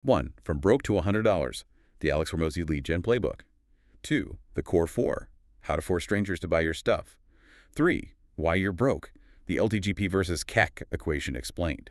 1. From broke to $100, the Alex Hormozy Lead Gen Playbook. 2. The Core 4, how to force strangers to buy your stuff. 3. Why you're broke, the LTGP versus CAC equation explained.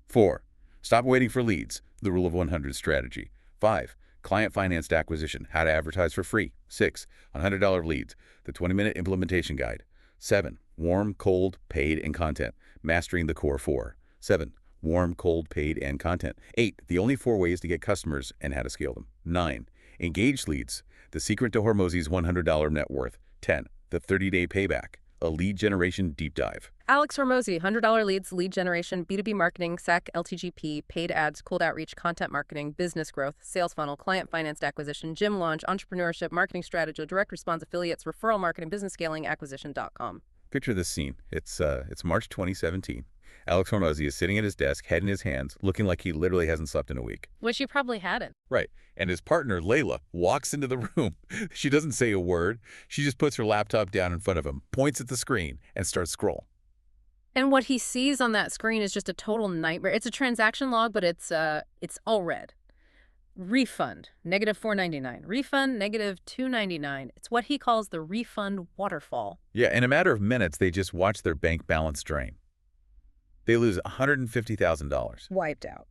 4. Stop waiting for leads, the Rule of 100 strategy. 5. Client-financed acquisition, how to advertise for free. 6. $100 leads, the 20-minute implementation guide. 7. Warm, cold, paid, and content, mastering the Core 4. 7. Warm, cold, paid, and content. 8. The only 4 ways to get customers and how to scale them. 9. Engaged leads, the secret to Hormozy's $100 net worth. 10. The 30-day payback, a lead generation deep dive. Alex Hormozy, $100 leads, lead generation, B2B marketing, SAC, LTGP, paid ads, cold outreach, content marketing, business growth, sales funnel, client-financed acquisition, gym launch, entrepreneurship, marketing strategy, direct response affiliates, referral marketing, business scaling, acquisition.com. Picture this scene. It's March 2017. Alex Hormozy is sitting at his desk, head in his hands, looking like he literally hasn't slept in a week. Which you probably hadn't. Right. And his partner, Layla, walks into the room. She doesn't say a word. She just puts her laptop down in front of him, points at the screen, and starts scroll. And what he sees on that screen is just a total nightmare. It's a transaction log, but it's all red. Refund, -$4.99. Refund, -$2.99. It's what he calls the refund waterfall. Yeah, in a matter of minutes, they just watch their bank balance drain. They lose $150,000. Wiped out.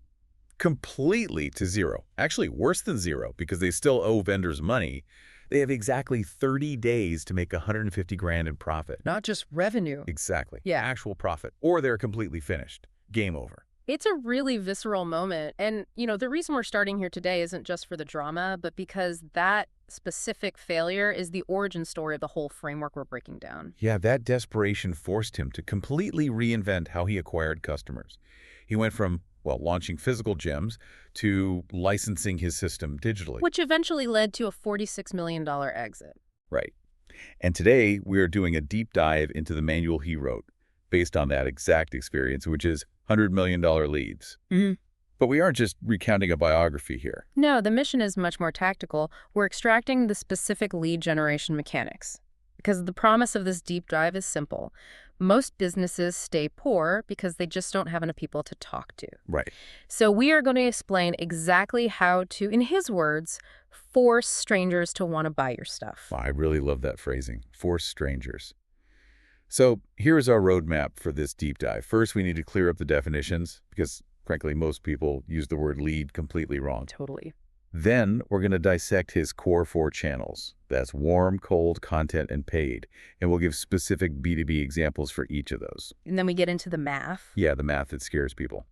Completely to zero. Actually, worse than zero, because they still owe vendors money. They have exactly 30 days to make $150,000 in profit. Not just revenue. Exactly. Yeah. Actual profit. Or they're completely finished. Game over. It's a really visceral moment. And, the reason we're starting here today isn't just for the drama, but because that specific failure is the origin story of the whole framework we're breaking down. Yeah, that desperation forced him to completely reinvent how he acquired customers. He went from, launching physical gyms to licensing his system digitally. Which eventually led to a $46 million exit. Right. And today, we are doing a deep dive into the manual he wrote, based on that exact experience, which is $100 million leads. Mm-hmm. But we aren't just recounting a biography here. No, the mission is much more tactical. We're extracting the specific lead generation mechanics. Because the promise of this deep dive is simple. Most businesses stay poor because they just don't have enough people to talk to. Right. So we are going to explain exactly how to, in his words, force strangers to want to buy your stuff. I really love that phrasing, force strangers. So here's our roadmap for this deep dive. First, we need to clear up the definitions because, frankly, most people use the word lead completely wrong. Totally. Then we're going to dissect his core 4 channels. That's warm, cold, content, and paid. And we'll give specific B2B examples for each of those. And then we get into the math. Yeah, the math that scares people.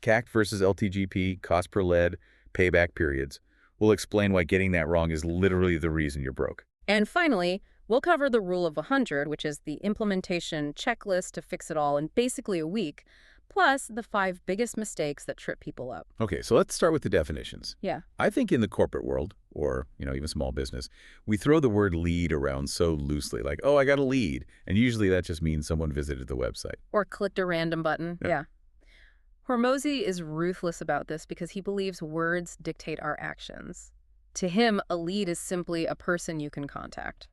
CAC versus LTGP, cost per lead, payback periods. We'll explain why getting that wrong is literally the reason you're broke. And finally, we'll cover the Rule of 100, which is the implementation checklist to fix it all in basically a week, plus the 5 biggest mistakes that trip people up. Okay, so let's start with the definitions. Yeah. I think in the corporate world, or even small business, we throw the word lead around so loosely, like, oh, I got a lead. And usually that just means someone visited the website. Or clicked a random button. Yeah. Hormozy is ruthless about this because he believes words dictate our actions. To him, a lead is simply a person you can contact.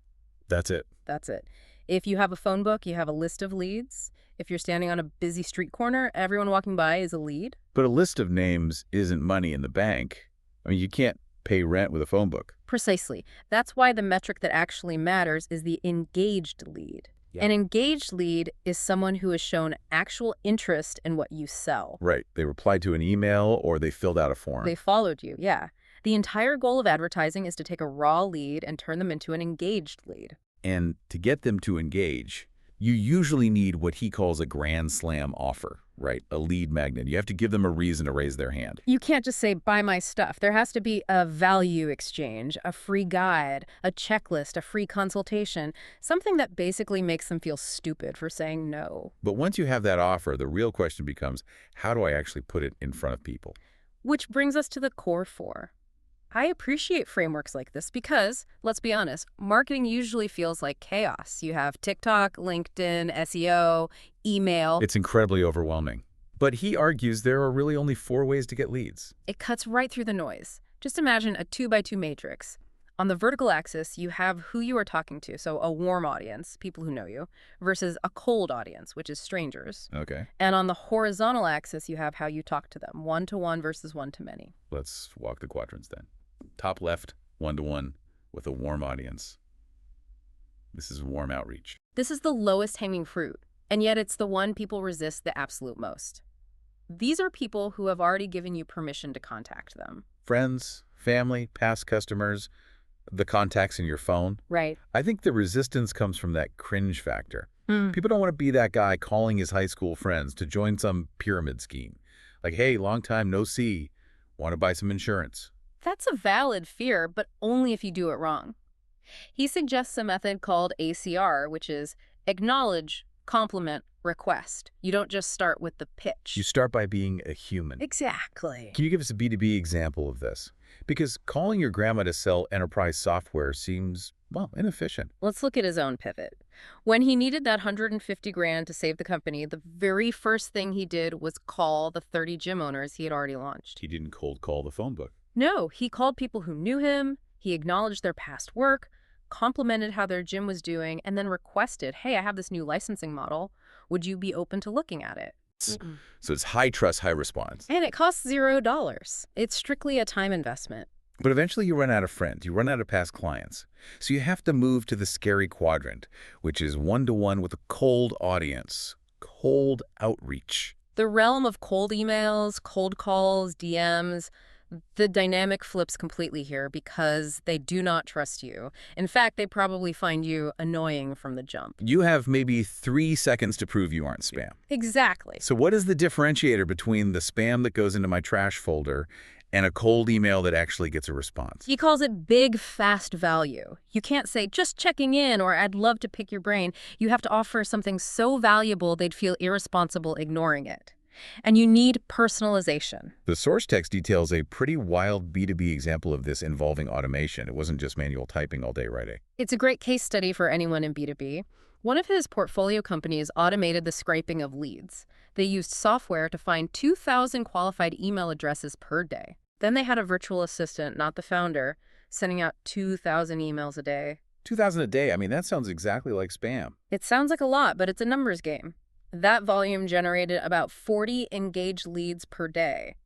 That's it. That's it. If you have a phone book, you have a list of leads. If you're standing on a busy street corner, everyone walking by is a lead. But a list of names isn't money in the bank. I mean, you can't pay rent with a phone book. Precisely. That's why the metric that actually matters is the engaged lead. Yeah. An engaged lead is someone who has shown actual interest in what you sell. Right. They replied to an email or they filled out a form. They followed you, yeah. The entire goal of advertising is to take a raw lead and turn them into an engaged lead. And to get them to engage, you usually need what he calls a grand slam offer, right? A lead magnet. You have to give them a reason to raise their hand. You can't just say, buy my stuff. There has to be a value exchange, a free guide, a checklist, a free consultation, something that basically makes them feel stupid for saying no. But once you have that offer, the real question becomes, how do I actually put it in front of people? Which brings us to the core 4. I appreciate frameworks like this because, let's be honest, marketing usually feels like chaos. You have TikTok, LinkedIn, SEO, email. It's incredibly overwhelming. But he argues there are really only 4 ways to get leads. It cuts right through the noise. Just imagine a 2x2 matrix. On the vertical axis, you have who you are talking to, so a warm audience, people who know you, versus a cold audience, which is strangers. Okay. And on the horizontal axis, you have how you talk to them, one-to-one versus one-to-many. Let's walk the quadrants then. Top left, one-to-one with a warm audience. This is warm outreach. This is the lowest hanging fruit, and yet it's the one people resist the absolute most. These are people who have already given you permission to contact them. Friends, family, past customers, the contacts in your phone. Right. I think the resistance comes from that cringe factor. Hmm. People don't want to be that guy calling his high school friends to join some pyramid scheme. Like, hey, long time no see. Want to buy some insurance? That's a valid fear, but only if you do it wrong. He suggests a method called ACR, which is acknowledge, compliment, request. You don't just start with the pitch. You start by being a human. Exactly. Can you give us a B2B example of this? Because calling your grandma to sell enterprise software seems, well, inefficient. Let's look at his own pivot. When he needed that 150 grand to save the company, the very first thing he did was call the 30 gym owners he had already launched. He didn't cold call the phone book. No, he called people who knew him, he acknowledged their past work, complimented how their gym was doing, and then requested, hey, I have this new licensing model. Would you be open to looking at it? So it's high trust, high response. And it costs $0. It's strictly a time investment. But eventually you run out of friends, you run out of past clients. So you have to move to the scary quadrant, which is one-to-one with a cold audience, cold outreach. The realm of cold emails, cold calls, DMs, the dynamic flips completely here because they do not trust you. In fact, they probably find you annoying from the jump. You have maybe 3 seconds to prove you aren't spam. Exactly. So what is the differentiator between the spam that goes into my trash folder and a cold email that actually gets a response? He calls it big, fast value. You can't say, just checking in, or I'd love to pick your brain. You have to offer something so valuable they'd feel irresponsible ignoring it. And you need personalization. The source text details a pretty wild B2B example of this involving automation. It wasn't just manual typing all day writing. It's a great case study for anyone in B2B. One of his portfolio companies automated the scraping of leads. They used software to find 2,000 qualified email addresses per day. Then they had a virtual assistant, not the founder, sending out 2,000 emails a day. 2,000 a day, I mean, that sounds exactly like spam. It sounds like a lot, but it's a numbers game. That volume generated about 40 engaged leads per day.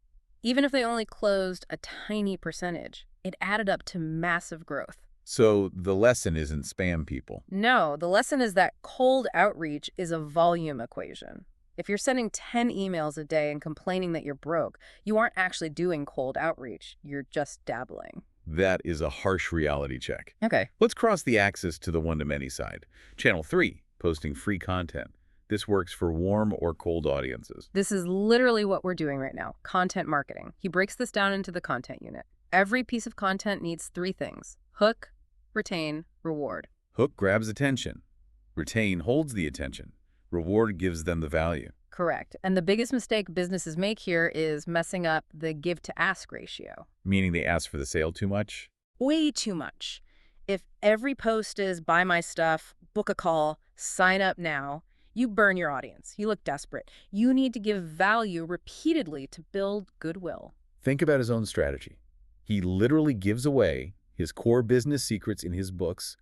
Even if they only closed a tiny percentage, it added up to massive growth. So the lesson isn't spam people. No, the lesson is that cold outreach is a volume equation. If you're sending 10 emails a day and complaining that you're broke, you aren't actually doing cold outreach. You're just dabbling. That is a harsh reality check. Okay. Let's cross the axis to the one-to-many side. Channel 3, posting free content. This works for warm or cold audiences. This is literally what we're doing right now, content marketing. He breaks this down into the content unit. Every piece of content needs 3 things: hook, retain, reward. Hook grabs attention. Retain holds the attention. Reward gives them the value. Correct. And the biggest mistake businesses make here is messing up the give-to-ask ratio. Meaning they ask for the sale too much? Way too much. If every post is buy my stuff, book a call, sign up now, you burn your audience. You look desperate. You need to give value repeatedly to build goodwill. Think about his own strategy. He literally gives away his core business secrets in his books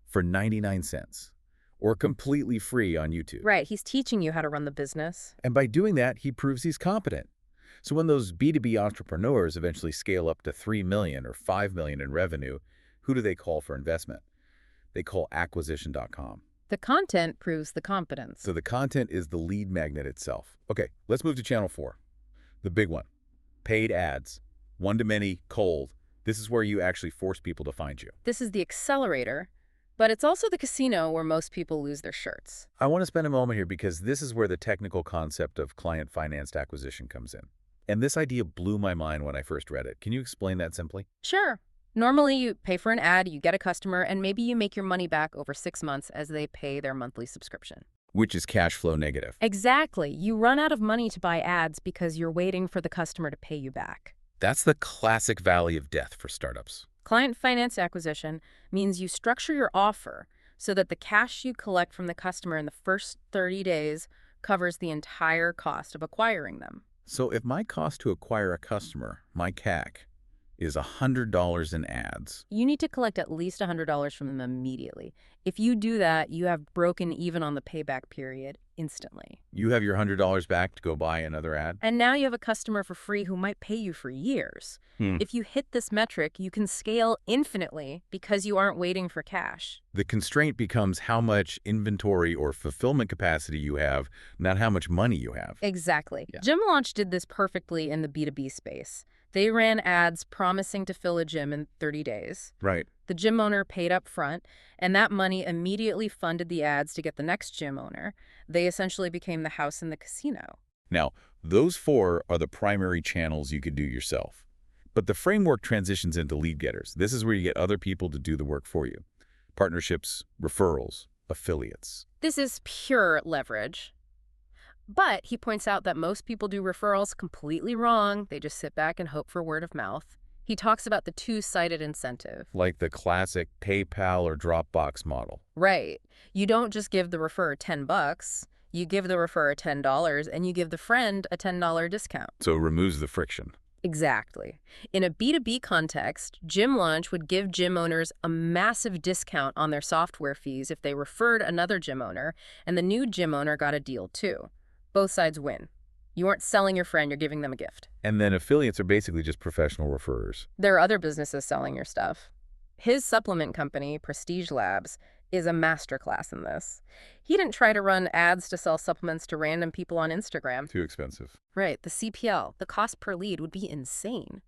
for 99 cents or completely free on YouTube. Right. He's teaching you how to run the business. And by doing that, he proves he's competent. So when those B2B entrepreneurs eventually scale up to 3 million or 5 million in revenue, who do they call for investment? They call acquisition.com. The content proves the competence. So the content is the lead magnet itself. Okay, let's move to channel 4. The big one. Paid ads. One-to-many, cold. This is where you actually force people to find you. This is the accelerator, but it's also the casino where most people lose their shirts. I want to spend a moment here because this is where the technical concept of client-financed acquisition comes in. And this idea blew my mind when I first read it. Can you explain that simply? Sure. Normally, you pay for an ad, you get a customer, and maybe you make your money back over 6 months as they pay their monthly subscription. Which is cash flow negative. Exactly. You run out of money to buy ads because you're waiting for the customer to pay you back. That's the classic valley of death for startups. Client finance acquisition means you structure your offer so that the cash you collect from the customer in the first 30 days covers the entire cost of acquiring them. So if my cost to acquire a customer, my CAC, is $100 in ads. You need to collect at least $100 from them immediately. If you do that, you have broken even on the payback period instantly. You have your $100 back to go buy another ad? And now you have a customer for free who might pay you for years. If you hit this metric, you can scale infinitely because you aren't waiting for cash. The constraint becomes how much inventory or fulfillment capacity you have, not how much money you have. Exactly. Yeah. Gym Launch did this perfectly in the B2B space. They ran ads promising to fill a gym in 30 days. Right. The gym owner paid up front, and that money immediately funded the ads to get the next gym owner. They essentially became the house in the casino. Now, those 4 are the primary channels you could do yourself. But the framework transitions into lead getters. This is where you get other people to do the work for you. Partnerships, referrals, affiliates. This is pure leverage. But he points out that most people do referrals completely wrong. They just sit back and hope for word of mouth. He talks about the two-sided incentive. Like the classic PayPal or Dropbox model. Right. You don't just give the referrer $10. You give the referrer $10 and you give the friend a $10 discount. So it removes the friction. Exactly. In a B2B context, Gym Launch would give gym owners a massive discount on their software fees if they referred another gym owner, and the new gym owner got a deal too. Both sides win. You aren't selling your friend, you're giving them a gift. And then affiliates are basically just professional referrers. There are other businesses selling your stuff. His supplement company, Prestige Labs, is a masterclass in this. He didn't try to run ads to sell supplements to random people on Instagram. Too expensive. Right, the CPL, the cost per lead, would be insane.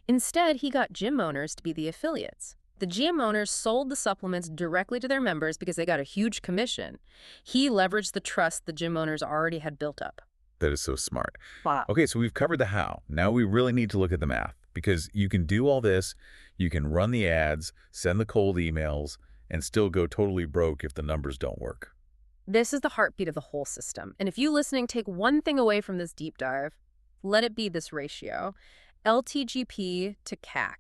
Instead, he got gym owners to be the affiliates. The gym owners sold the supplements directly to their members because they got a huge commission. He leveraged the trust the gym owners already had built up. That is so smart. Wow. Okay, so we've covered the how. Now we really need to look at the math, because you can do all this, you can run the ads, send the cold emails, and still go totally broke if the numbers don't work. This is the heartbeat of the whole system. And if you listening take one thing away from this deep dive, let it be this ratio, LTGP to CAC.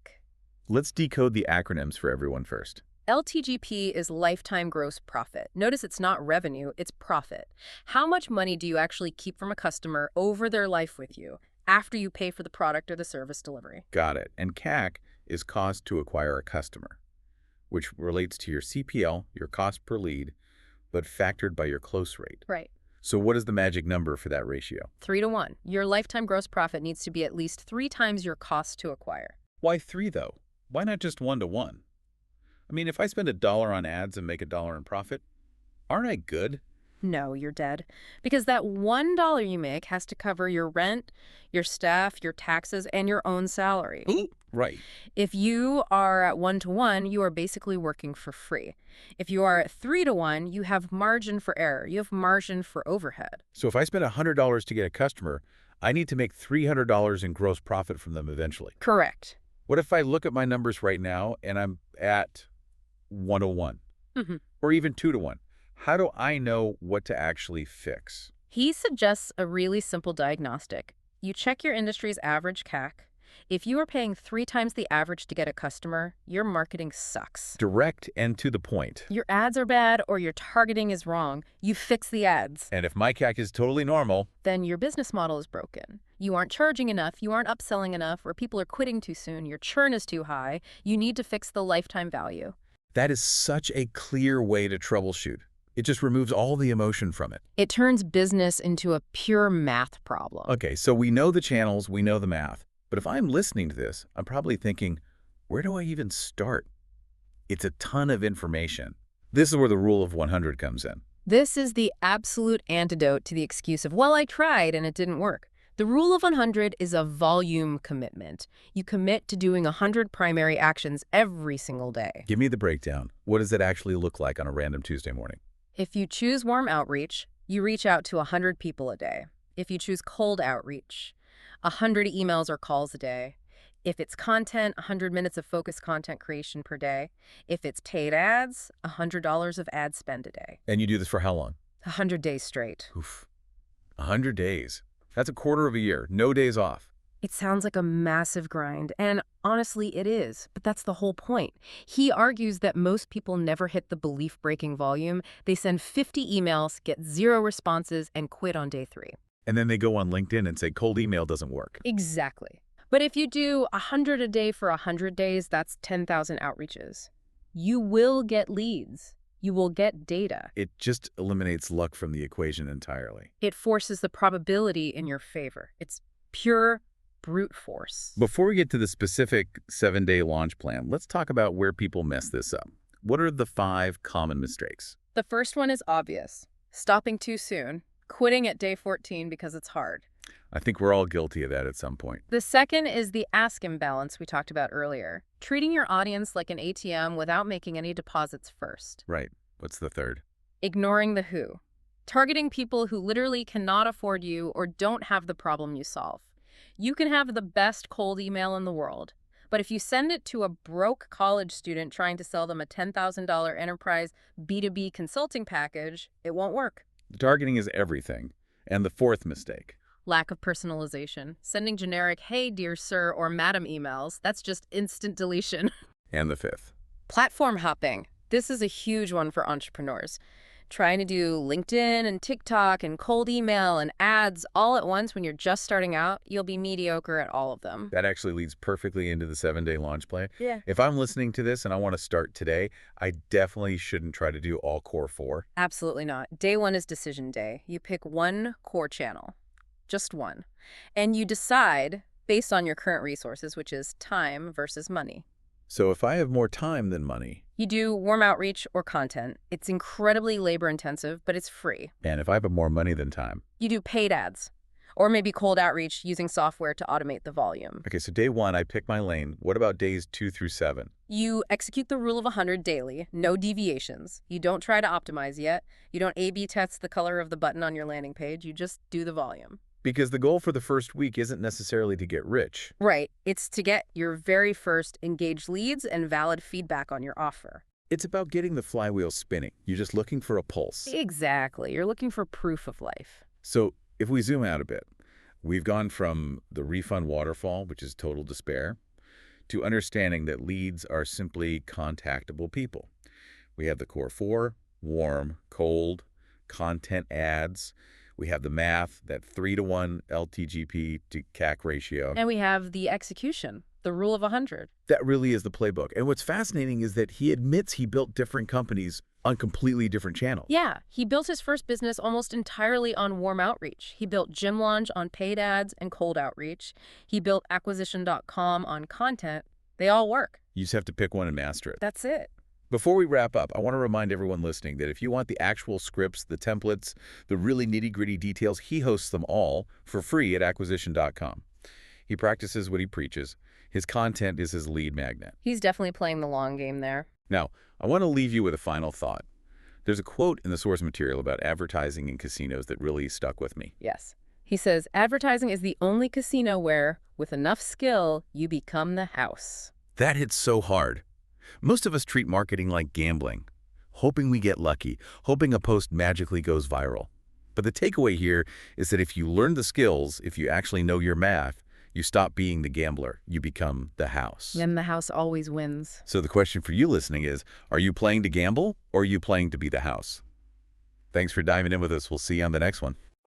Let's decode the acronyms for everyone first. LTGP is lifetime gross profit. Notice it's not revenue, it's profit. How much money do you actually keep from a customer over their life with you after you pay for the product or the service delivery? Got it. And CAC is cost to acquire a customer, which relates to your CPL, your cost per lead, but factored by your close rate. Right. So what is the magic number for that ratio? 3 to 1. Your lifetime gross profit needs to be at least 3 times your cost to acquire. Why 3 though? Why not just 1 to 1? I mean, if I spend $1 on ads and make $1 in profit, aren't I good? No, you're dead. Because that $1 you make has to cover your rent, your staff, your taxes, and your own salary. Ooh, right. If you are at 1 to 1, you are basically working for free. If you are at 3 to 1, you have margin for error. You have margin for overhead. So if I spend $100 to get a customer, I need to make $300 in gross profit from them eventually. Correct. What if I look at my numbers right now and I'm at 1 to 1 or even 2 to 1? How do I know what to actually fix? He suggests a really simple diagnostic. You check your industry's average CAC. If you are paying 3 times the average to get a customer, your marketing sucks. Direct and to the point. Your ads are bad or your targeting is wrong. You fix the ads. And if my CAC is totally normal, Then your business model is broken. You aren't charging enough, you aren't upselling enough, or people are quitting too soon, your churn is too high. You need to fix the lifetime value. that is such a clear way to troubleshoot. It just removes all the emotion from it. It turns business into a pure math problem. Okay, so we know the channels, we know the math. But if I'm listening to this, I'm probably thinking, where do I even start? It's a ton of information. This is where the rule of 100 comes in. This is the absolute antidote to the excuse of, well, I tried and it didn't work. The rule of 100 is a volume commitment. You commit to doing 100 primary actions every single day. Give me the breakdown. What does it actually look like on a random Tuesday morning? If you choose warm outreach, you reach out to 100 people a day. If you choose cold outreach, 100 emails or calls a day. If it's content, 100 minutes of focused content creation per day. If it's paid ads, $100 of ad spend a day. And you do this for how long? 100 days straight. Oof. 100 days. That's a quarter of a year. No days off. It sounds like a massive grind, and honestly it is, but that's the whole point. He argues that most people never hit the belief-breaking volume. They send 50 emails, get 0 responses, and quit on day 3. And then they go on LinkedIn and say cold email doesn't work. Exactly. But if you do 100 a day for 100 days, that's 10,000 outreaches. You will get leads. You will get data. It just eliminates luck from the equation entirely. It forces the probability in your favor. It's pure brute force. Before we get to the specific 7-day launch plan, let's talk about where people mess this up. What are the 5 common mistakes? The first one is obvious. Stopping too soon. Quitting at day 14 because it's hard. I think we're all guilty of that at some point. The second is the ask imbalance we talked about earlier. Treating your audience like an ATM without making any deposits first. Right. What's the third? Ignoring the who. Targeting people who literally cannot afford you or don't have the problem you solve. You can have the best cold email in the world, but if you send it to a broke college student trying to sell them a $10,000 enterprise B2B consulting package, it won't work. The targeting is everything. And the fourth mistake. Lack of personalization. Sending generic, hey, dear sir, or madam emails, that's just instant deletion. And the fifth. Platform hopping. This is a huge one for entrepreneurs. Trying to do LinkedIn and TikTok and cold email and ads all at once when you're just starting out, you'll be mediocre at all of them. That actually leads perfectly into the 7-day launch plan. Yeah. If I'm listening to this and I want to start today, I definitely shouldn't try to do all core 4. Absolutely not. Day 1 is decision day. You pick one core channel, just one, and you decide based on your current resources, which is time versus money. So if I have more time than money, You do warm outreach or content. It's incredibly labor intensive, but it's free. and if I have more money than time. You do paid ads, or maybe cold outreach using software to automate the volume. Okay, so day 1, I pick my lane. What about days 2 through 7? You execute the rule of 100 daily, no deviations. You don't try to optimize yet. You don't A/B test the color of the button on your landing page. You just do the volume. Because the goal for the first week isn't necessarily to get rich. Right. It's to get your very first engaged leads and valid feedback on your offer. It's about getting the flywheel spinning. You're just looking for a pulse. Exactly. You're looking for proof of life. So if we zoom out a bit, we've gone from the refund waterfall, which is total despair, to understanding that leads are simply contactable people. We have the core 4, warm, cold, content ads. We have the math, that 3-to-1 LTGP to CAC ratio. And we have the execution, the rule of 100. That really is the playbook. And what's fascinating is that he admits he built different companies on completely different channels. Yeah, he built his first business almost entirely on warm outreach. He built Gym Launch on paid ads and cold outreach. He built acquisition.com on content. They all work. You just have to pick one and master it. That's it. Before we wrap up, I want to remind everyone listening that if you want the actual scripts, the templates, the really nitty-gritty details, he hosts them all for free at acquisition.com. He practices what he preaches. His content is his lead magnet. He's definitely playing the long game there. Now, I want to leave you with a final thought. There's a quote in the source material about advertising in casinos that really stuck with me. Yes. He says, advertising is the only casino where, with enough skill, you become the house. That hits so hard. Most of us treat marketing like gambling, hoping we get lucky, hoping a post magically goes viral. But the takeaway here is that if you learn the skills, if you actually know your math, you stop being the gambler. You become the house. Then the house always wins. So the question for you listening is, are you playing to gamble or are you playing to be the house? Thanks for diving in with us. We'll see you on the next one.